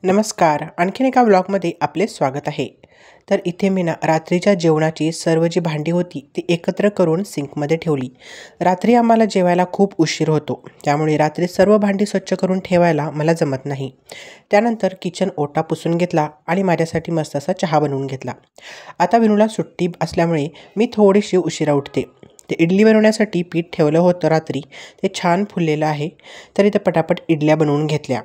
नमस्कार. आणखीन एका व्लॉगमध्ये आपले स्वागत आहे. तर इथे मी रात्रीच्या जेवणाची सर्व जी भांडी होती ती एकत्र करून सिंकमध्ये ठेवली. रात्री आम्हाला जेवायला खूप उशीर होतो, त्यामुळे रात्री सर्व भांडी स्वच्छ करून ठेवायला मला जमत नाही. त्यानंतर किचन ओटा पुसून घेतला आणि माझ्यासाठी मस्त असा चहा बनवून घेतला. आता विनूला सुट्टी असल्यामुळे मी थोडीशी उशिरा उठते. ते इडली बनवण्यासाठी पीठ ठेवलं होतं रात्री, ते छान फुललेलं आहे. तर इथं पटापट इडल्या बनवून घेतल्या.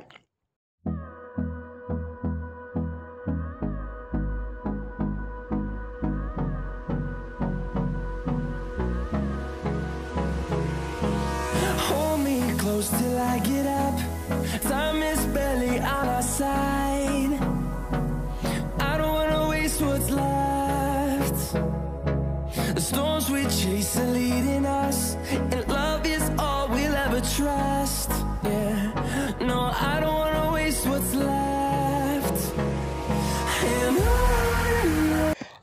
Till I get up, time is barely on our side. I don't wanna waste what's left. The storms we chase are leading us, and love is all we'll ever trust. Yeah, no, I don't wanna waste what's left.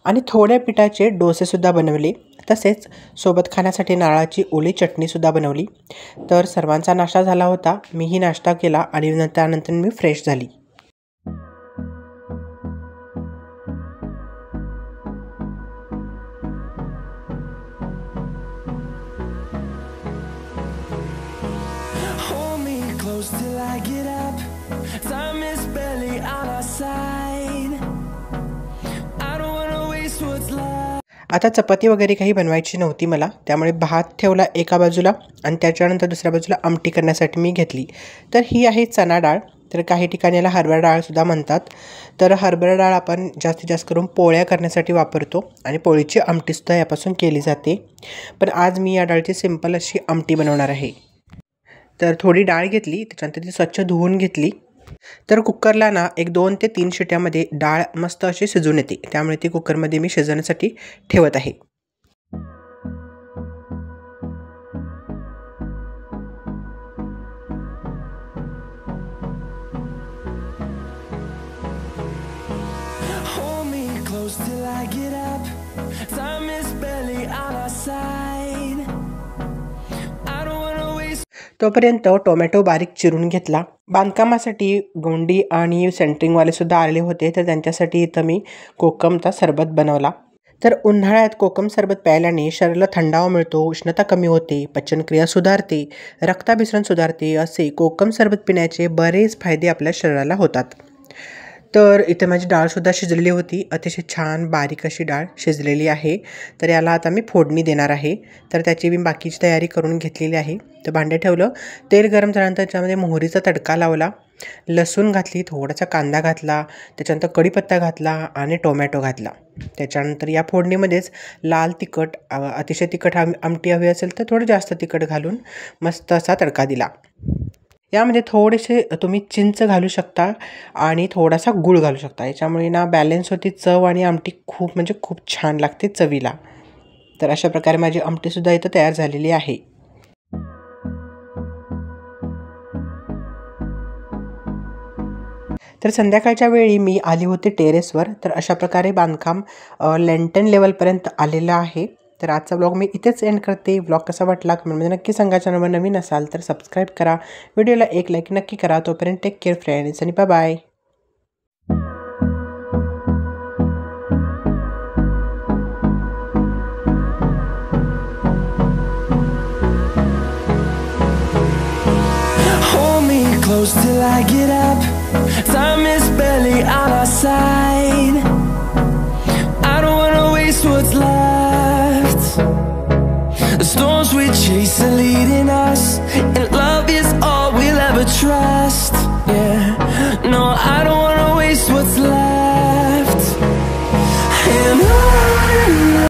आणि थोड्या पिठाचे डोसे सुद्धा बनवले. तसेच सोबत खाण्यासाठी नारळाची ओली चटणीसुद्धा बनवली. तर सर्वांचा नाश्ता झाला होता. मीही नाश्ता केला आणि त्यानंतर मी फ्रेश झाली. Hold me close till I get up. Time is barely on our side. I don't wanna waste what's left. आता चपाती वगैरे काही बनवायची नव्हती मला, त्यामुळे भात ठेवला एका बाजूला आणि त्याच्यानंतर दुसऱ्या बाजूला आमटी करण्यासाठी मी घेतली. तर ही आहे चणा डाळ. तर काही ठिकाणी याला हरभरा डाळसुद्धा म्हणतात. तर हरभरा डाळ आपण जास्तीत जास्त करून पोळ्या करण्यासाठी वापरतो आणि पोळीची आमटीसुद्धा यापासून केली जाते. पण आज मी या डाळीची सिंपल अशी आमटी बनवणार आहे. तर थोडी डाळ घेतली, त्याच्यानंतर ती स्वच्छ धुवून घेतली. तर कुकरला एक 2 ते 3 शिट्यामध्ये डाळ मस्त अशी शिजून येते, त्यामुळे ती कुकरमध्ये मी शिजवण्यासाठी ठेवत आहे. Hold me close till I get up. Time is barely on our side. I don't wanna waste. तोपर्यंत टोमॅटो बारीक चिरून घेतला. बांधकामासाठी गोंडी आणि सेंटरिंगवाले सुद्धा आलेले होते, तर त्यांच्यासाठी इथं मी कोकमचा सरबत बनवला. तर उन्हाळ्यात कोकम सरबत प्यायल्याने शरीराला थंडावा मिळतो, उष्णता कमी होते, पचनक्रिया सुधारते, रक्ताभिसरण सुधारते. असे कोकम सरबत पिण्याचे बरेच फायदे आपल्या शरीराला होतात. तर इथे माझी डाळसुद्धा शिजलेली होती. अतिशय छान बारीक अशी डाळ शिजलेली आहे. तर याला आता मी फोडणी देणार आहे. तर त्याची मी बाकीची तयारी करून घेतलेली आहे. तर भांडे ठेवलं, तेल गरम झाल्यानंतर त्याच्यामध्ये मोहरीचा तडका लावला, लसूण घातली, थोडासा कांदा घातला, त्याच्यानंतर कढीपत्ता घातला आणि टोमॅटो घातला. त्याच्यानंतर या फोडणीमध्येच लाल तिखट, अतिशय तिखट आमटी हवी असेल तर थोडं जास्त तिखट घालून मस्त असा तडका दिला. यामध्ये थोडेसे तुम्ही चिंच घालू शकता आणि थोडासा गूळ घालू शकता. याच्यामुळे बॅलन्स होती चव आणि आमटी खूप छान लागते चवीला. तर अशा प्रकारे माझी आमटीसुद्धा इथं तयार झालेली आहे. तर संध्याकाळच्या वेळी मी आली होती टेरेसवर. तर अशा प्रकारे बांधकाम लेंटन लेवलपर्यंत आलेलं आहे. तर आजचा व्लॉग मी इथेच एंड करते. व्लॉग कसा वाटला कमेंटमध्ये नक्की सांगा. चॅनलवर नवीन असाल तर सबस्क्राईब करा, व्हिडिओला एक लाईक नक्की करा. तोपर्यंत टेक केअर फ्रेंड्स आणि bye. Hold me close till I get up. Time is barely on our side. I don't wanna waste what's left. The storms we chase are leading